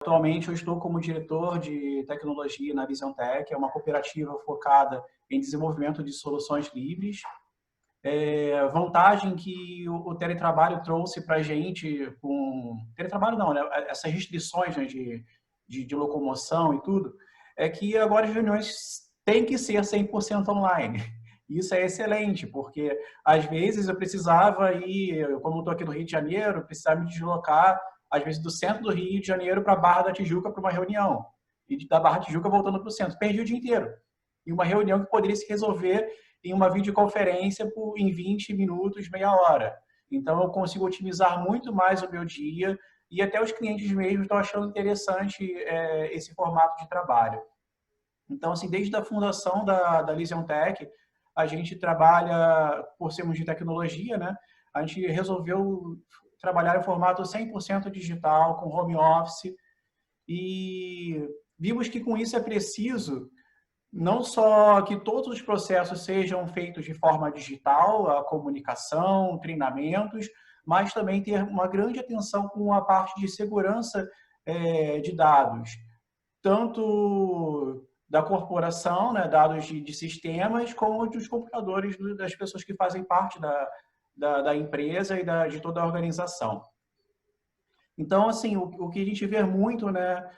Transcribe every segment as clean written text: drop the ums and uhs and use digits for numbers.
Atualmente eu estou como diretor de tecnologia na VisionTech, é uma cooperativa focada em desenvolvimento de soluções livres. Vantagem que o teletrabalho trouxe para a gente, teletrabalho não, né? Essas restrições, né, de locomoção e tudo, é que agora as reuniões têm que ser 100% online. Isso é excelente, porque às vezes eu precisava ir, como eu estou aqui no Rio de Janeiro, eu precisava me deslocar, às vezes, do centro do Rio de Janeiro para a Barra da Tijuca para uma reunião. E da Barra da Tijuca voltando para o centro. Perdi o dia inteiro. E uma reunião que poderia se resolver em uma videoconferência em 20 minutos, meia hora. Então, eu consigo otimizar muito mais o meu dia e até os clientes mesmos estão achando interessante esse formato de trabalho. Então, assim, desde a fundação da LisionTech, a gente trabalha, por sermos de tecnologia, né? A gente resolveu trabalhar em formato 100% digital, com home office, e vimos que com isso é preciso não só que todos os processos sejam feitos de forma digital, a comunicação, treinamentos, mas também ter uma grande atenção com a parte de segurança de dados, tanto da corporação, né, dados de sistemas, como dos computadores das pessoas que fazem parte da empresa e de toda a organização. Então, assim, o que a gente vê muito, né,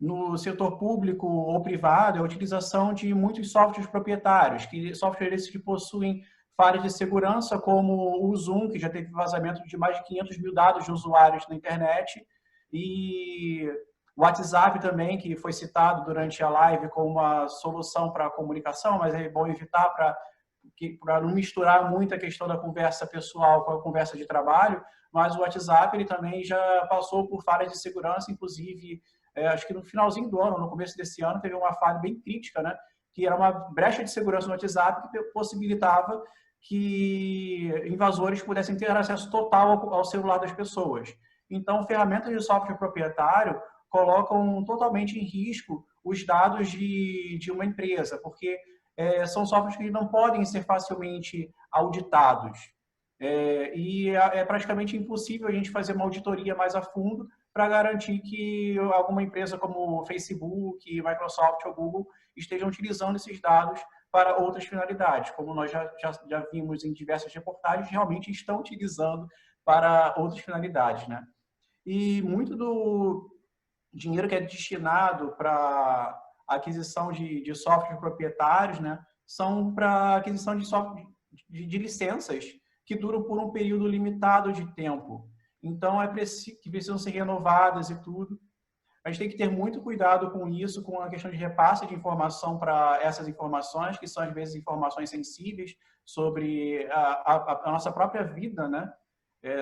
no setor público ou privado é a utilização de muitos softwares proprietários, softwares que possuem falhas de segurança, como o Zoom, que já teve vazamento de mais de 500 mil dados de usuários na internet, e o WhatsApp também, que foi citado durante a live como uma solução para a comunicação, mas é bom evitar para não misturar muito a questão da conversa pessoal com a conversa de trabalho, mas o WhatsApp ele também já passou por falhas de segurança, inclusive, acho que no finalzinho do ano, no começo desse ano, teve uma falha bem crítica, né? Que era uma brecha de segurança no WhatsApp que possibilitava que invasores pudessem ter acesso total ao celular das pessoas. Então, ferramentas de software proprietário colocam totalmente em risco os dados de uma empresa, porque são softwares que não podem ser facilmente auditados. E é praticamente impossível a gente fazer uma auditoria mais a fundo para garantir que alguma empresa como Facebook, Microsoft ou Google estejam utilizando esses dados para outras finalidades, como nós já vimos em diversas reportagens, realmente estão utilizando para outras finalidades, né? E muito do dinheiro que é destinado para aquisição de softwares proprietários, né, são para aquisição de software de licenças que duram por um período limitado de tempo. Então, que precisam ser renovadas e tudo. A gente tem que ter muito cuidado com isso, com a questão de repasse de informação para essas informações, que são, às vezes, informações sensíveis sobre a nossa própria vida, né?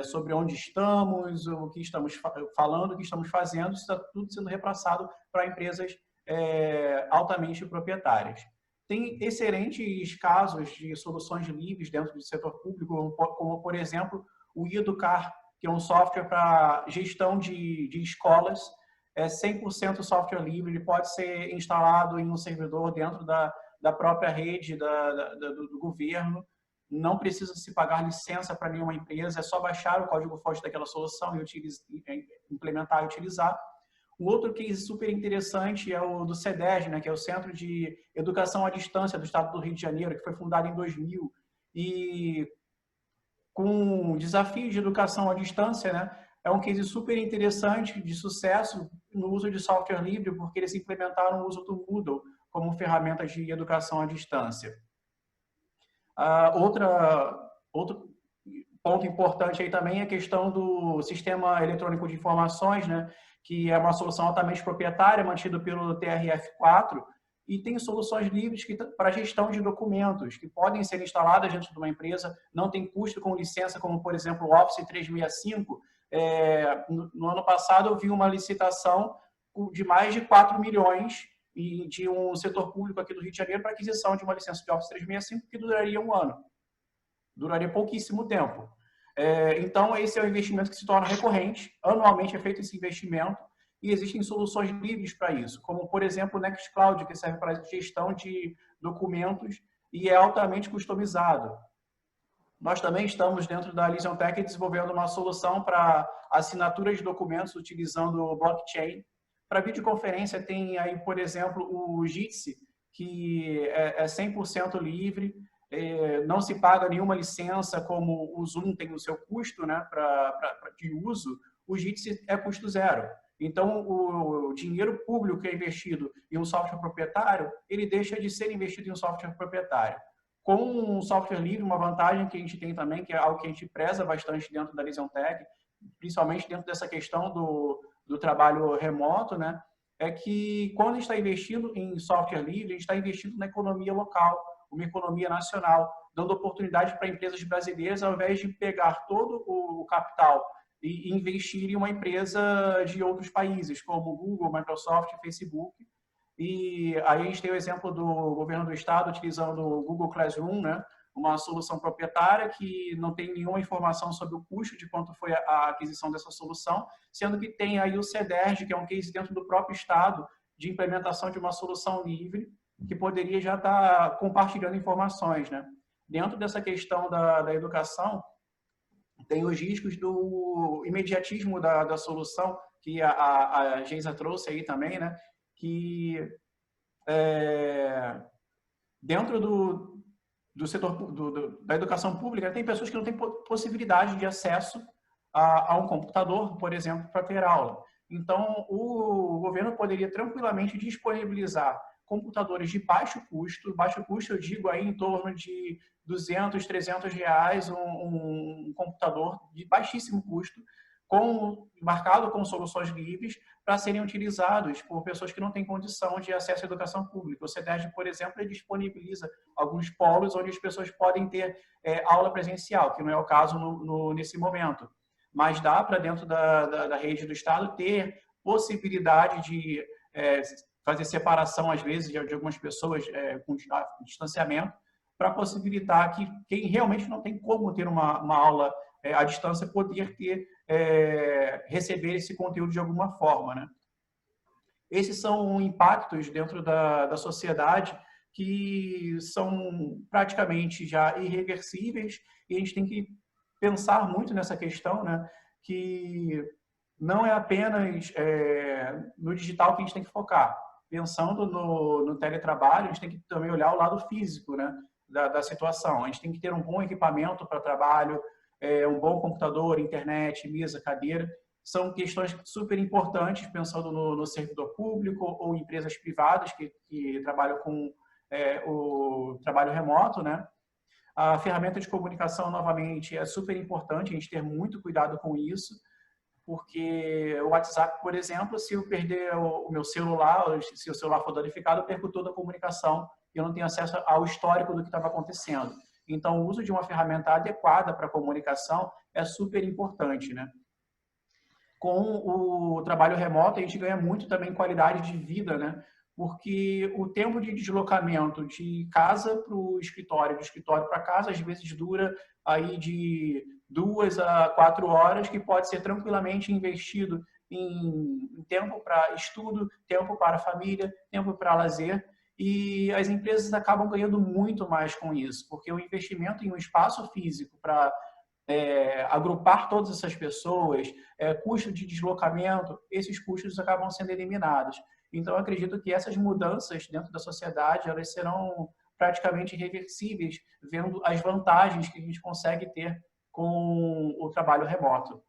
Sobre onde estamos, o que estamos falando, o que estamos fazendo, isso está tudo sendo repassado para empresas altamente proprietárias. Tem excelentes casos de soluções livres dentro do setor público, como por exemplo, o Educar, que é um software para gestão de escolas, 100% software livre, ele pode ser instalado em um servidor dentro da própria rede do governo, não precisa se pagar licença para nenhuma empresa, é só baixar o código-fonte daquela solução e implementar e utilizar. Um outro case super interessante é o do CEDES, né, que é o Centro de Educação à Distância do Estado do Rio de Janeiro, que foi fundado em 2000, e com desafios de educação à distância, né, é um case super interessante de sucesso no uso de software livre, porque eles implementaram o uso do Moodle como ferramenta de educação à distância. Outro ponto importante aí também é a questão do Sistema Eletrônico de Informações, né, que é uma solução altamente proprietária, mantido pelo TRF4, e tem soluções livres para gestão de documentos, que podem ser instaladas dentro de uma empresa, não tem custo com licença, como, por exemplo, o Office 365. No ano passado, eu vi uma licitação de mais de 4 milhões de um setor público aqui do Rio de Janeiro para aquisição de uma licença de Office 365 que duraria um ano. Duraria pouquíssimo tempo. Então, esse é um investimento que se torna recorrente. Anualmente é feito esse investimento e existem soluções livres para isso, como, por exemplo, o Nextcloud, que serve para gestão de documentos e é altamente customizado. Nós também estamos, dentro da LisionTech, desenvolvendo uma solução para assinatura de documentos utilizando o blockchain. Para videoconferência, tem aí, por exemplo, o Jitsi, que é 100% livre, não se paga nenhuma licença, como o Zoom tem o seu custo, né, de uso, o Jitsi é custo zero. Então, o dinheiro público que é investido em um software proprietário, ele deixa de ser investido em um software proprietário. Com um software livre, uma vantagem que a gente tem também, que é algo que a gente preza bastante dentro da LisionTech, principalmente dentro dessa questão do trabalho remoto, né, é que quando a gente está investindo em software livre, a gente está investindo na economia local, uma economia nacional, dando oportunidade para empresas brasileiras, ao invés de pegar todo o capital e investir em uma empresa de outros países, como Google, Microsoft, Facebook. E aí a gente tem o exemplo do governo do estado utilizando o Google Classroom, né? Uma solução proprietária que não tem nenhuma informação sobre o custo de quanto foi a aquisição dessa solução, sendo que tem aí o CEDERJ, que é um case dentro do próprio estado de implementação de uma solução livre, que poderia já estar compartilhando informações, né? Dentro dessa questão da educação, tem os riscos do imediatismo da solução, que a Geisa trouxe aí também, né? Que dentro do setor da educação pública, tem pessoas que não têm possibilidade de acesso a um computador, por exemplo, para ter aula. Então, o governo poderia tranquilamente disponibilizar computadores de baixo custo eu digo aí em torno de 200, 300 reais, um computador de baixíssimo custo, marcado com soluções livres, para serem utilizados por pessoas que não têm condição de acesso à educação pública. O CEDERJ, por exemplo, disponibiliza alguns polos onde as pessoas podem ter aula presencial, que não é o caso nesse momento. Mas dá para, dentro da rede do Estado, ter possibilidade de fazer separação, às vezes, de algumas pessoas com distanciamento, para possibilitar que quem realmente não tem como ter uma aula à distância poder receber esse conteúdo de alguma forma, né? Esses são impactos dentro da sociedade que são praticamente já irreversíveis, e a gente tem que pensar muito nessa questão, né? Que não é apenas no digital que a gente tem que focar. Pensando no teletrabalho, a gente tem que também olhar o lado físico, né, da situação. A gente tem que ter um bom equipamento para trabalho, um bom computador, internet, mesa, cadeira. São questões super importantes, pensando no servidor público ou empresas privadas que trabalham com o trabalho remoto, né? A ferramenta de comunicação, novamente, é super importante, a gente ter muito cuidado com isso, porque o WhatsApp, por exemplo, se eu perder o meu celular, se o celular for danificado, eu perco toda a comunicação e eu não tenho acesso ao histórico do que estava acontecendo. Então, o uso de uma ferramenta adequada para a comunicação é super importante, né? Com o trabalho remoto, a gente ganha muito também qualidade de vida, né? Porque o tempo de deslocamento de casa para o escritório, do escritório para casa, às vezes dura aí de 2 a 4 horas, que pode ser tranquilamente investido em tempo para estudo, tempo para família, tempo para lazer, e as empresas acabam ganhando muito mais com isso, porque o investimento em um espaço físico para agrupar todas essas pessoas, custo de deslocamento, esses custos acabam sendo eliminados. Então, eu acredito que essas mudanças dentro da sociedade, elas serão praticamente irreversíveis, vendo as vantagens que a gente consegue ter com o trabalho remoto.